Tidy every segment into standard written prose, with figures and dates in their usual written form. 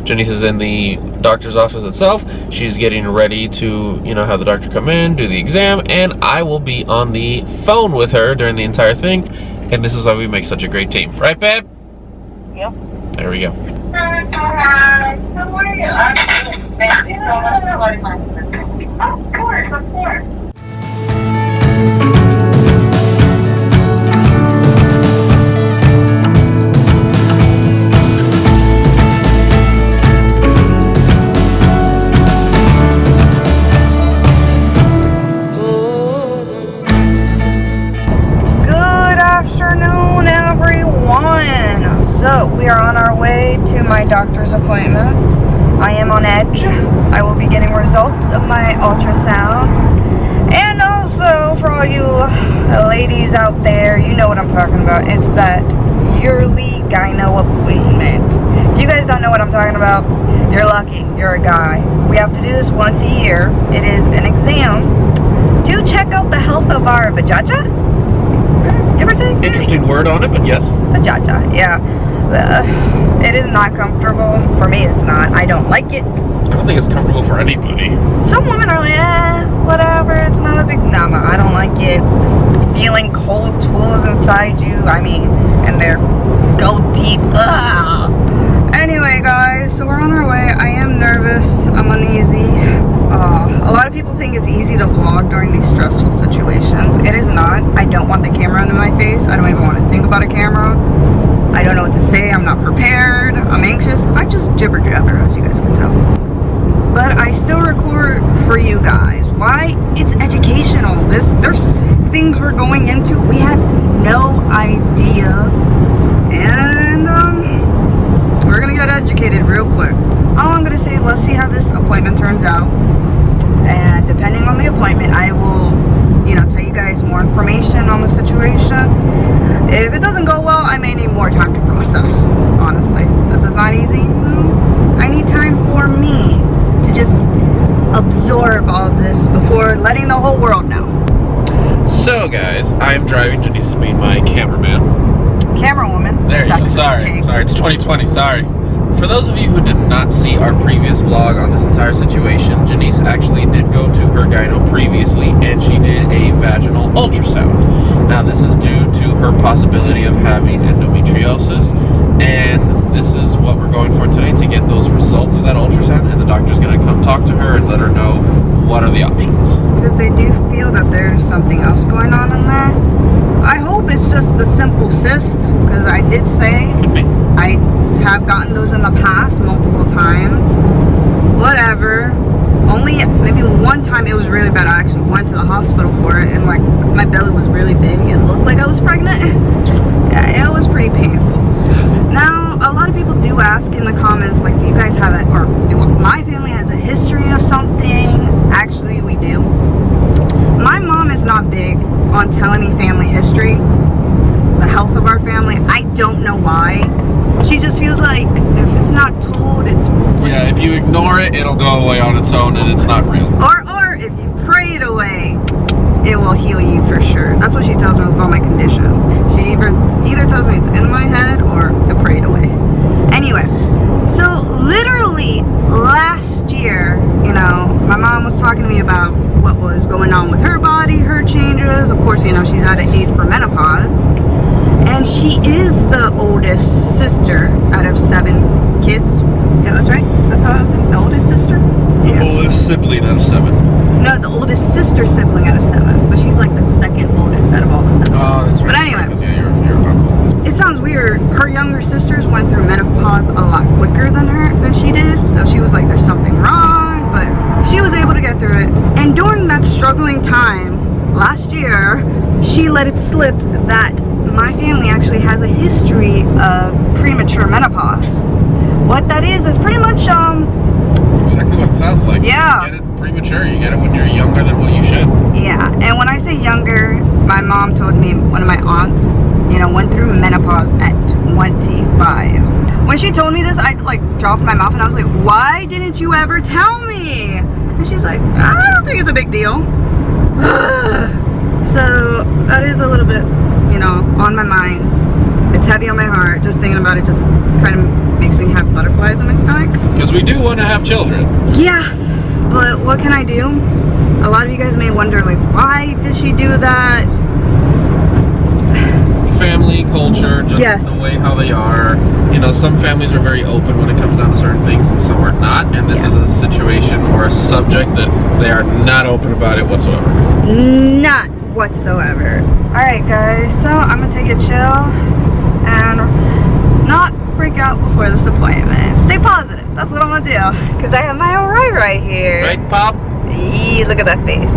Janice is in the doctor's office itself. She's getting ready to, you know, have the doctor come in, do the exam, and I will be on the phone with her during the entire thing. And this is why we make such a great team. Right, babe? Yep. There we go. How are you? I'm good. Thank you so much for letting me. Of course, of course. So, we are on our way to my doctor's appointment. I am on edge. I will be getting results of my ultrasound. And also, for all you ladies out there, you know what I'm talking about. It's that yearly gyno appointment. If you guys don't know what I'm talking about, you're lucky. You're a guy. We have to do this once a year. It is an exam to check out the health of our vajayjay. You ever say? Interesting word on it, but yes. Vajayjay, yeah. It is not comfortable. For me, it's not. I don't like it. I don't think it's comfortable for anybody. Some women are like, whatever, it's not a big... No, I don't like it. Feeling cold tools inside you, I mean, and they're go deep. Ugh. Anyway, guys, so we're on our way. I am nervous. I'm uneasy. A lot of people think it's easy to vlog during these stressful situations. It is not. I don't want the camera into my face. I don't even want to think about a camera. I don't know what to say. I'm not prepared. I'm anxious. I just jibber jabber, as you guys can tell. But I still record for you guys. Why? It's educational. There's things we're going into. We had no idea. And we're gonna get educated real quick. All I'm gonna say, let's see how this appointment turns out. And depending on the appointment, I will, you know, tell you guys more information on the situation. If it doesn't go well, I may need more time to process, honestly. This is not easy. I need time for me to just absorb all this before letting the whole world know. So, guys, I'm driving. Janice is being my cameraman. Camera woman. There you go. Sorry, it's 2020. Sorry. For those of you who did not see our previous vlog on this entire situation, Janice actually did go to her gyno previously, and she did a vaginal ultrasound. Now, this is due to her possibility of having endometriosis, and this is what we're going for today, to get those results of that ultrasound, and the doctor's going to come talk to her and let her know what are the options. Because they do feel that there's something else going on in that. I hope it's just a simple cyst, because I did say... Could be. I have gotten those in the past multiple times. Whatever. Only maybe one time it was really bad. I actually went to the hospital for it, and like my belly was really big. It looked like I was pregnant. Yeah, it was pretty painful. Now, a lot of people do ask in the comments, like, do you guys have it, or do my family has a history of something? Actually, we do. My mom is not big on telling me family history, the health of our family. I don't know why. She just feels like if it's not told, it's... Yeah, if you ignore it, it'll go away on its own and it's not real. Or if you pray it away, it will heal you for sure. That's what she tells me with all my conditions. She either tells me it's in my head or to pray it away. Anyway, so literally last year, you know, my mom was talking to me about what was going on with her body, her changes. Of course, you know, she's at an age for menopause. And she is the oldest sister out of 7 kids. Yeah, that's right. That's how I was saying. The oldest sister? The oldest sibling out of 7. No, the oldest sister sibling out of 7. But she's like the second oldest out of all the 7. Oh, that's right. But anyway. Yeah, you're uncle. It sounds weird. Her younger sisters went through menopause a lot quicker than she did. So she was like, there's something wrong. But she was able to get through it. And during that struggling time, last year, she let it slip that my family actually has a history of premature menopause. What that is pretty much exactly what it sounds like. Yeah. You get it premature. You get it when you're younger than what you should. Yeah, and when I say younger, my mom told me one of my aunts, you know, went through menopause at 25. When she told me this, I like dropped my mouth and I was like, why didn't you ever tell me? And she's like, I don't think it's a big deal. So that is a little bit, you know, on my mind. It's heavy on my heart. Just thinking about it just kind of makes me have butterflies in my stomach. Because we do want to have children. Yeah, but what can I do? A lot of you guys may wonder, like, why did she do that? Family, culture, just Yes. the way how they are. You know, some families are very open when it comes down to certain things, and some are not. And this is a situation or a subject that they are not open about it whatsoever. Not whatsoever. Alright guys, so I'm gonna take it chill and not freak out before this appointment. Stay positive, that's what I'm gonna do. Because I have my Ori right here. Right, Pop? Eee, look at that face.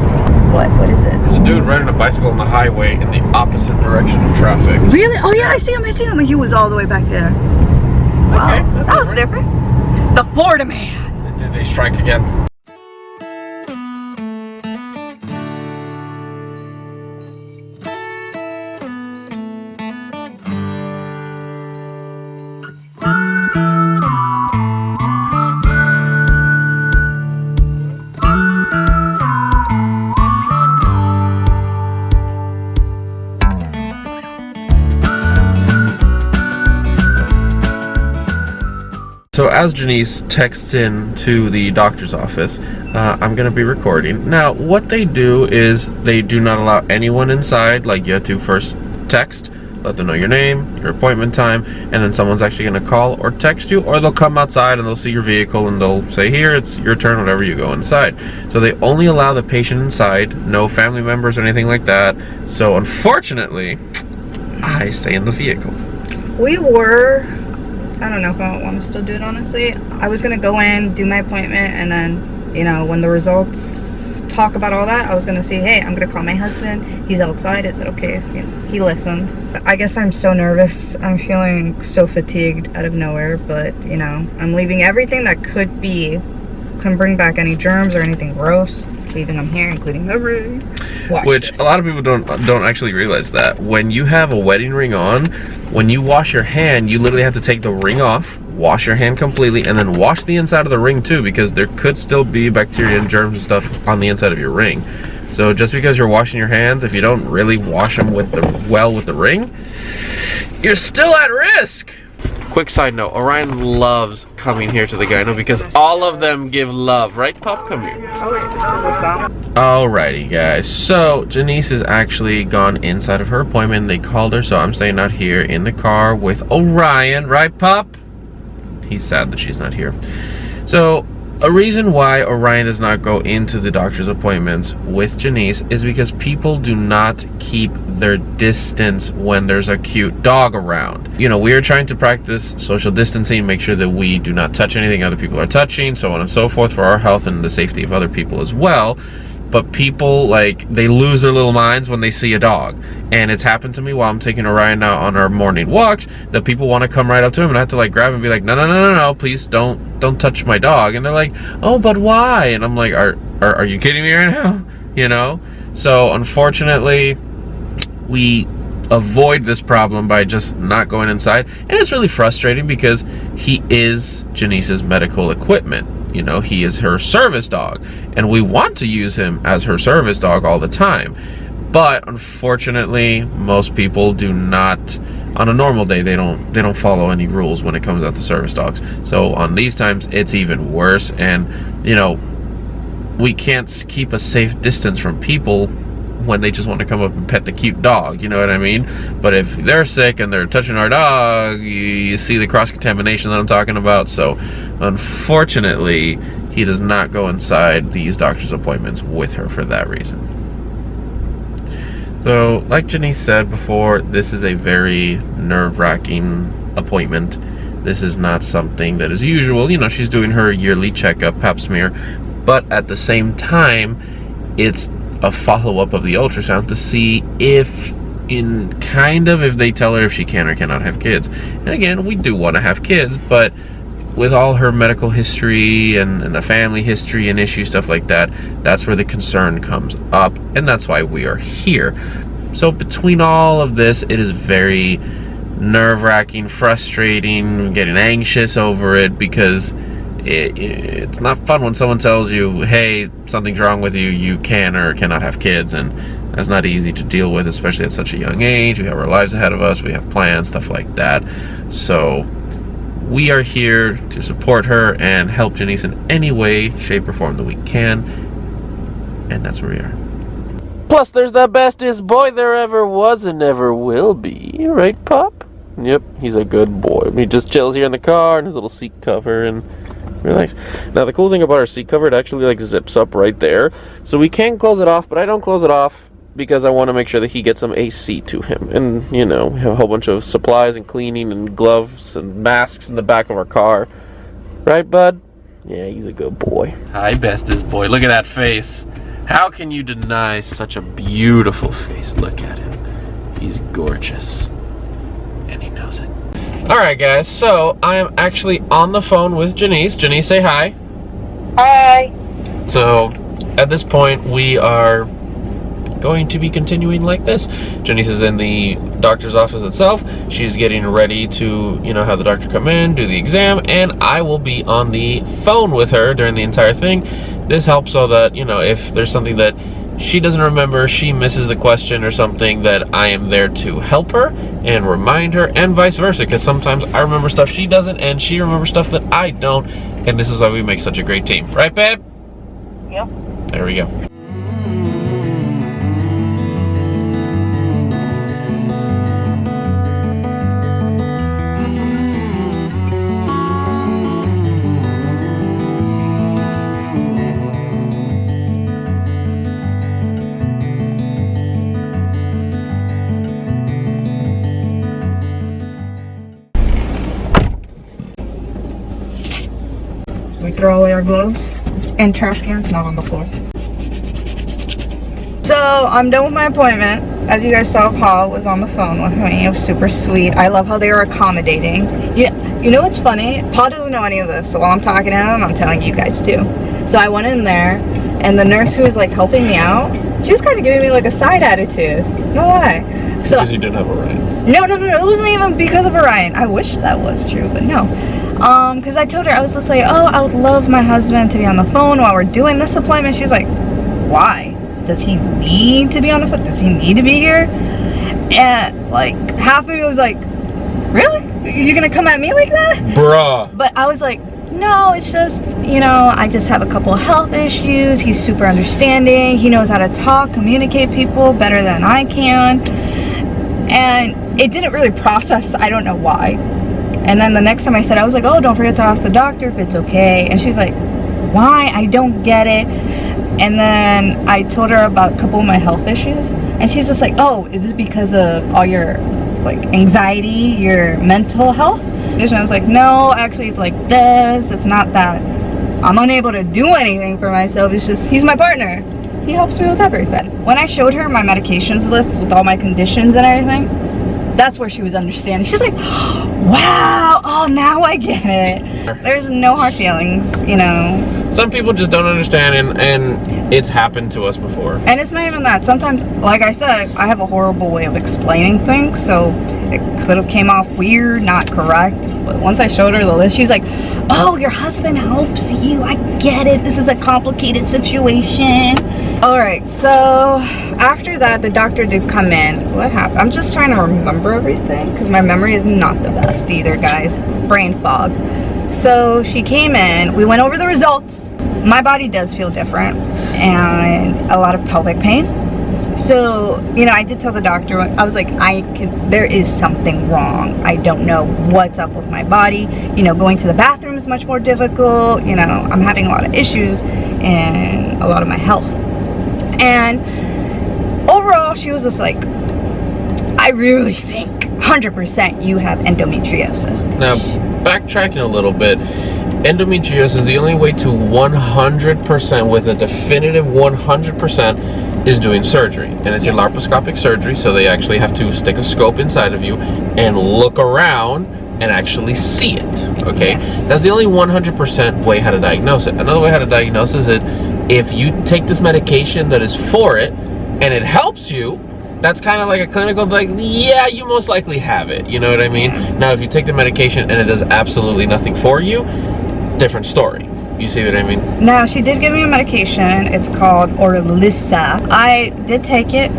What is it? There's a dude riding a bicycle on the highway in the opposite direction of traffic. Really? Oh yeah, I see him. He was all the way back there. Wow, Okay, that's that was different. The Florida man. Did they strike again? So as Janice texts in to the doctor's office, I'm going to be recording. Now, what they do is they do not allow anyone inside. Like, you have to first text, let them know your name, your appointment time, and then someone's actually going to call or text you, or they'll come outside and they'll see your vehicle and they'll say, here, it's your turn, whatever, you go inside. So they only allow the patient inside, no family members or anything like that. So unfortunately, I stay in the vehicle. We were, I don't know if I want to still do it, honestly. I was going to go in, do my appointment, and then, you know, when the results talk about all that, I was going to say, hey, I'm going to call my husband. He's outside. Is it okay? You know, he listens. I guess I'm so nervous. I'm feeling so fatigued out of nowhere, but, you know, I'm leaving everything that can bring back any germs or anything gross. Leaving them here, including the ring. Which a lot of people don't actually realize that when you have a wedding ring on, when you wash your hand, you literally have to take the ring off, wash your hand completely, and then wash the inside of the ring too, because there could still be bacteria and germs and stuff on the inside of your ring. So just because you're washing your hands, if you don't really wash them with the ring, you're still at risk. Quick side note, Orion loves coming here to the gyno because all of them give love. Right, Pop? Come here. Oh, wait. Is this that? Alrighty, guys. So, Janice has actually gone inside of her appointment. They called her, so I'm staying out here in the car with Orion. Right, Pop? He's sad that she's not here. So, a reason why Orion does not go into the doctor's appointments with Janice is because people do not keep their distance when there's a cute dog around. You know, we are trying to practice social distancing, make sure that we do not touch anything other people are touching, so on and so forth, for our health and the safety of other people as well. But people, like, they lose their little minds when they see a dog. And it's happened to me while I'm taking Orion out on our morning walks, that people want to come right up to him, and I have to, like, grab him and be like, no, please don't touch my dog. And they're like, oh, but why? And I'm like, are you kidding me right now? You know? So, unfortunately, we avoid this problem by just not going inside. And it's really frustrating because he is Janice's medical equipment. You know, he is her service dog, and we want to use him as her service dog all the time. But unfortunately, most people do not. On a normal day, they don't follow any rules when it comes out to service dogs. So on these times, it's even worse. And you know, we can't keep a safe distance from people when they just want to come up and pet the cute dog, you know what I mean? But if they're sick and they're touching our dog, you see the cross-contamination that I'm talking about. So unfortunately, he does not go inside these doctor's appointments with her for that reason. So like Janice said before, this is a very nerve-wracking appointment. This is not something that is usual. You know, she's doing her yearly checkup, pap smear, but at the same time, it's a follow-up of the ultrasound to see if they tell her if she can or cannot have kids. And again, we do want to have kids, but with all her medical history and the family history and issues, stuff like that, that's where the concern comes up, and that's why we are here. So between all of this, it is very nerve-wracking, frustrating, getting anxious over it, because it's not fun when someone tells you, hey, something's wrong with you, you can or cannot have kids, and that's not easy to deal with, especially at such a young age. We have our lives ahead of us, we have plans, stuff like that. So we are here to support her and help Janice in any way, shape, or form that we can. And that's where we are. Plus, there's the bestest boy there ever was and ever will be. Right, Pop? Yep, he's a good boy. He just chills here in the car in his little seat cover and relax. Now, the cool thing about our seat cover, it actually like zips up right there. So we can close it off, but I don't close it off because I want to make sure that he gets some AC to him. And, you know, we have a whole bunch of supplies and cleaning and gloves and masks in the back of our car. Right, bud? Yeah, he's a good boy. Hi, bestest boy. Look at that face. How can you deny such a beautiful face? Look at him. He's gorgeous. And he knows it. Alright guys, so I am actually on the phone with Janice. Janice, say hi. Hi. So, at this point, we are going to be continuing like this. Janice is in the doctor's office itself. She's getting ready to, you know, have the doctor come in, do the exam, and I will be on the phone with her during the entire thing. This helps so that, you know, if there's something that she doesn't remember, she misses the question or something, that I am there to help her and remind her, and vice versa, because sometimes I remember stuff she doesn't and she remembers stuff that I don't, and this is why we make such a great team. Right, babe? Yep. There we go. We throw away our gloves and trash cans, not on the floor. So I'm done with my appointment. As you guys saw, Paul was on the phone with me. It was super sweet. I love how they were accommodating. Yeah, you know what's funny? Paul doesn't know any of this, so while I'm talking to him, I'm telling you guys too. So I went in there, and the nurse who was like helping me out, she was kind of giving me like a side attitude. No lie. So, because you didn't have Orion. No, it wasn't even because of Orion. I wish that was true, but no. Because I told her, I was just like, oh, I would love my husband to be on the phone while we're doing this appointment. She's like, why? Does he need to be on the phone? Does he need to be here? And like half of me was like, really? You're gonna come at me like that? Bruh. But I was like, no, it's just, you know, I just have a couple of health issues. He's super understanding. He knows how to talk, communicate people better than I can. And it didn't really process, I don't know why. And then the next time I said, I was like, oh, don't forget to ask the doctor if it's okay. And she's like, why? I don't get it. And then I told her about a couple of my health issues. And she's just like, oh, is it because of all your like anxiety, your mental health? And I was like, no, actually it's like this. It's not that I'm unable to do anything for myself. It's just, he's my partner. He helps me with everything. When I showed her my medications list with all my conditions and everything, that's where she was understanding. She's like, wow, oh, now I get it. There's no hard feelings, you know. Some people just don't understand, and it's happened to us before. And it's not even that. Sometimes, like I said, I have a horrible way of explaining things, so it could have came off weird, not correct. But once I showed her the list, she's like, oh, your husband helps you. I get it. This is a complicated situation. All right, so after that, the doctor did come in. What happened? I'm just trying to remember everything because my memory is not the best either, guys. Brain fog. So she came in. We went over the results. My body does feel different and a lot of pelvic pain. So, you know, I did tell the doctor, I was like, there is something wrong. I don't know what's up with my body. You know, going to the bathroom is much more difficult. You know, I'm having a lot of issues in a lot of my health. And overall, she was just like, I really think 100% you have endometriosis. Now, backtracking a little bit, endometriosis, the only way to 100%, with a definitive 100%, is doing surgery. And it's a laparoscopic surgery, so they actually have to stick a scope inside of you and look around and actually see it, okay? Yes. That's the only 100% way how to diagnose it. Another way how to diagnose is that if you take this medication that is for it, and it helps you, that's kind of like a clinical, like, yeah, you most likely have it, you know what I mean? Now, if you take the medication and it does absolutely nothing for you, different story. You see what I mean? Now, she did give me a medication. It's called ORILISSA. I did take it.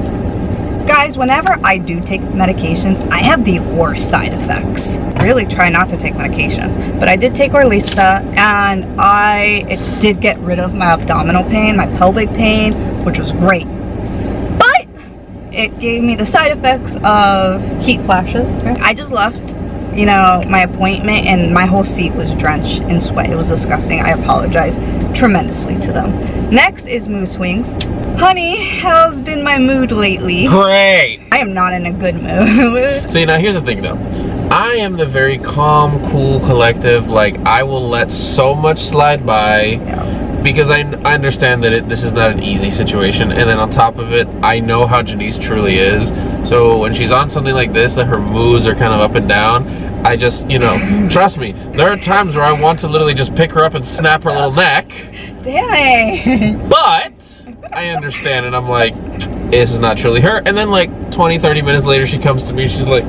Guys, whenever I do take medications, I have the worst side effects. I really try not to take medication, but I did take ORILISSA, and it did get rid of my abdominal pain, my pelvic pain, which was great. But it gave me the side effects of heat flashes. Right? I just left, you know, my appointment, and my whole seat was drenched in sweat. It was disgusting. I apologize tremendously to them. Next is mood swings. Honey, how's been my mood lately? Great! I am not in a good mood. See, now here's the thing though. I am the very calm, cool, collective, like I will let so much slide by. Yeah. Because I understand that this is not an easy situation, and then on top of it, I know how Janice truly is. So when she's on something like this, that her moods are kind of up and down, I just, you know, trust me, there are times where I want to literally just pick her up and snap her little neck. Dang. But I understand, and I'm like, this is not truly her. And then like 20-30 minutes later, she comes to me, she's like,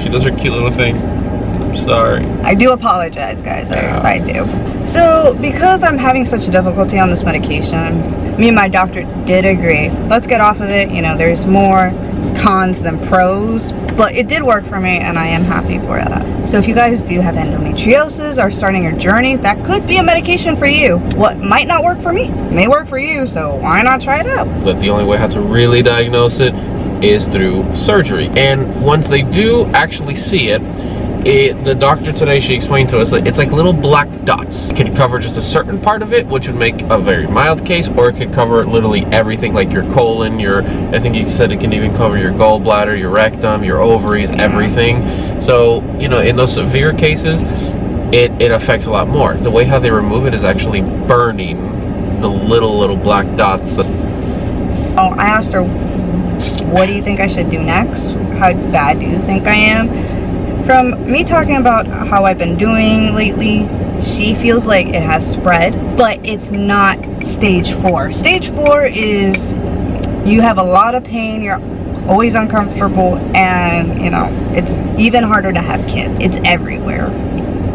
she does her cute little thing. I'm sorry. I do apologize, guys. I do. So, because I'm having such difficulty on this medication, me and my doctor did agree. Let's get off of it. You know, there's more cons than pros, but it did work for me, and I am happy for that. So if you guys do have endometriosis or starting your journey, that could be a medication for you. What might not work for me may work for you, so why not try it out? That the only way how to really diagnose it is through surgery. And once they do actually see it, the doctor today, she explained to us that it's like little black dots. It could cover just a certain part of it, which would make a very mild case, or it could cover literally everything, like your colon, I think you said it can even cover your gallbladder, your rectum, your ovaries, everything. So, you know, in those severe cases, it affects a lot more. The way how they remove it is actually burning the little black dots. Oh, I asked her, what do you think I should do next? How bad do you think I am? From me talking about how I've been doing lately, she feels like it has spread, but it's not stage 4. Stage 4 is you have a lot of pain, you're always uncomfortable, and you know, it's even harder to have kids. It's everywhere.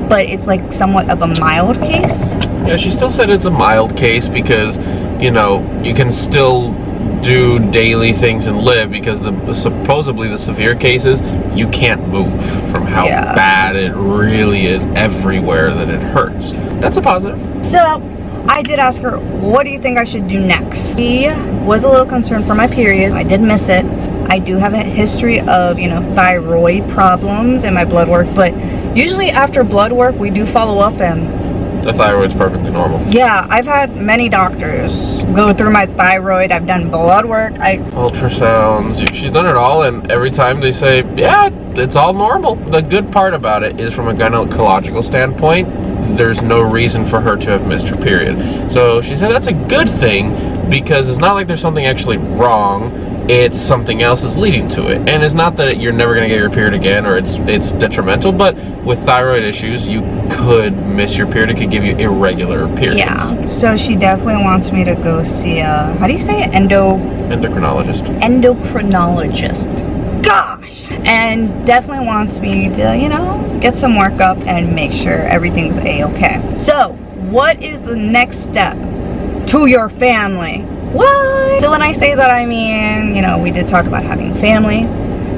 But it's like somewhat of a mild case. Yeah, she still said it's a mild case because, you know, you can still do daily things and live, because supposedly the severe cases, you can't move from how bad it really is everywhere that it hurts. That's a positive. So I did ask her, what do you think I should do next? She was a little concerned for my period. I did miss it. I do have a history of, you know, thyroid problems in my blood work, but usually after blood work, we do follow up, and the thyroid's perfectly normal. Yeah, I've had many doctors go through my thyroid. I've done blood work. Ultrasounds. She's done it all, and every time they say, yeah, it's all normal. The good part about it is, from a gynecological standpoint, there's no reason for her to have missed her period. So she said that's a good thing, because it's not like there's something actually wrong. It's something else that's leading to it. And it's not that you're never going to get your period again, or it's detrimental, but with thyroid issues, you could miss your period. It could give you irregular periods. Yeah, so she definitely wants me to go see a, how do you say it? Endocrinologist. Endocrinologist. Gosh! And definitely wants me to, you know, get some workup and make sure everything's a-okay. So, what is the next step to your family? What? So when I say that, I mean, you know, we did talk about having family.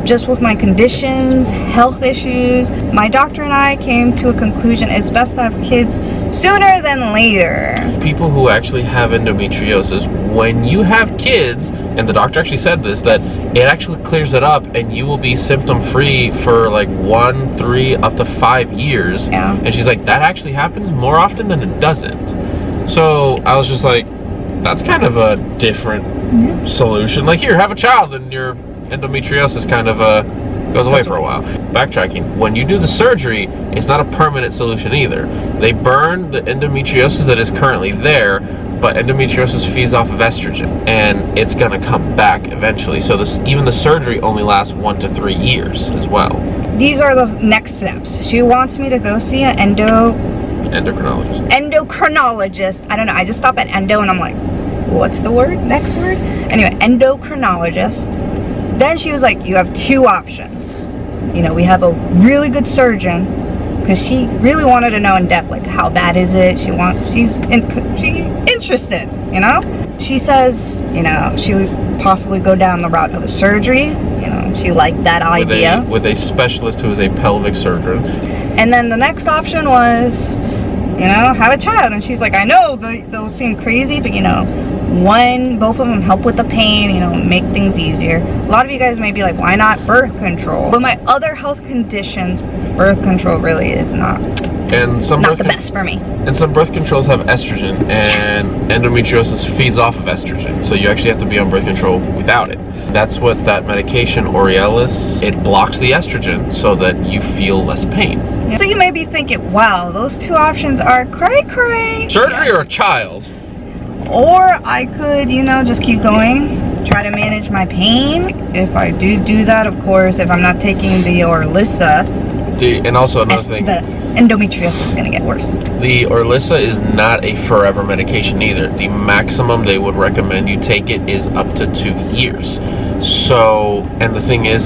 Just with my conditions, health issues, my doctor and I came to a conclusion it's best to have kids sooner than later. People who actually have endometriosis, when you have kids, and the doctor actually said this, that it actually clears it up, and you will be symptom free for like 1, 3, up to 5 years. Yeah. And she's like, that actually happens more often than it doesn't. So I was just like, that's kind of a different solution. Like, here, have a child, and your endometriosis kind of goes away for a while. Backtracking, when you do the surgery, it's not a permanent solution either. They burn the endometriosis that is currently there, but endometriosis feeds off of estrogen, and it's gonna come back eventually. So even the surgery only lasts 1 to 3 years as well. These are the next steps. She wants me to go see an endocrinologist. Endocrinologist. I don't know. I just stop at endo and I'm like, what's the word? Next word? Anyway, endocrinologist. Then she was like, you have 2 options. You know, we have a really good surgeon, because she really wanted to know in depth, like, how bad is it? She's interested, you know? she says, you know, she would possibly go down the route of a surgery. You know, she liked that idea. With a specialist who is a pelvic surgeon. And then the next option was, you know, have a child. And she's like, I know those seem crazy, but you know, both of them help with the pain, you know, make things easier. A lot of you guys may be like, why not birth control? But my other health conditions, birth control really is not the best for me. And some birth controls have estrogen, and endometriosis feeds off of estrogen. So you actually have to be on birth control without it. That's what that medication, ORILISSA, it blocks the estrogen so that you feel less pain. So you may be thinking, wow, those two options are cray-cray. Surgery or a child? Or I could, you know, just keep going, try to manage my pain. If I do that, of course, if I'm not taking the ORILISSA, and also another thing, the endometriosis is going to get worse. The ORILISSA is not a forever medication either. The maximum they would recommend you take it is up to 2 years. So, and the thing is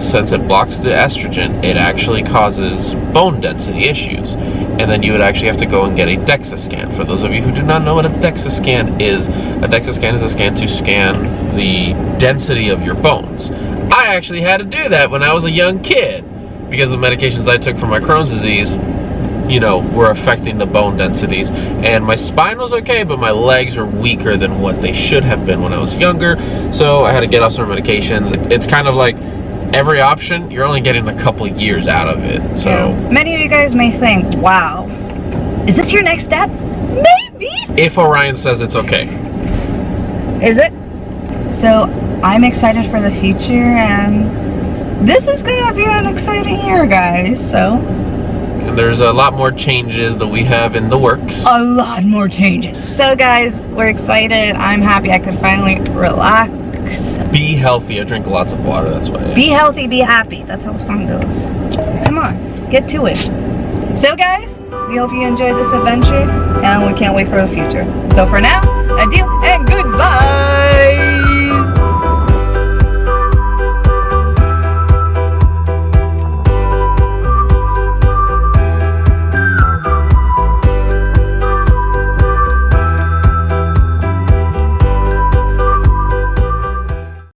since it blocks the estrogen, it actually causes bone density issues. And then you would actually have to go and get a DEXA scan. For those of you who do not know what a DEXA scan is a scan to scan the density of your bones. I actually had to do that when I was a young kid because the medications I took for my Crohn's disease, you know, were affecting the bone densities. And my spine was okay, but my legs were weaker than what they should have been when I was younger. So I had to get off some medications. It's kind of like every option, you're only getting a couple years out of it. So yeah. Many of you guys may think, wow, is this your next step? Maybe. If Orion says it's okay. Is it? So I'm excited for the future, and this is gonna be an exciting year, guys. So, and there's a lot more changes that we have in the works. A lot more changes. So guys, we're excited. I'm happy I could finally relax. Be healthy. I drink lots of water, that's why. Be healthy, be happy. That's how the song goes. Come on, get to it. So guys, we hope you enjoyed this adventure, and we can't wait for the future. So for now, adieu and good